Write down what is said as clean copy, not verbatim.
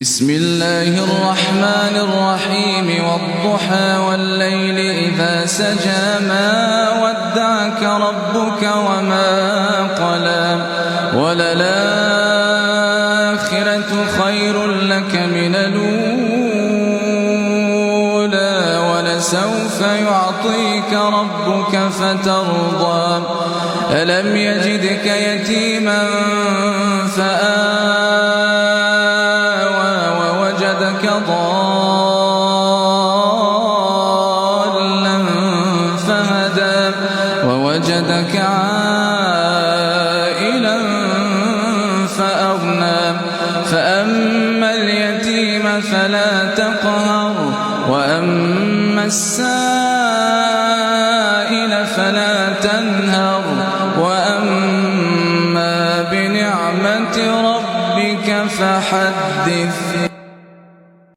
بسم الله الرحمن الرحيم والضحى والليل إذا سجى ما ودعك ربك وما قلى وللآخرة خير لك من الأولى ولسوف يعطيك ربك فترضى ألم يجدك يتيما ووجدك ضالا فهدى ووجدك عائلا فأغنى فأما اليتيم فلا تقهر وأما السائل فلا تنهر وأما بنعمة ربك فحدث.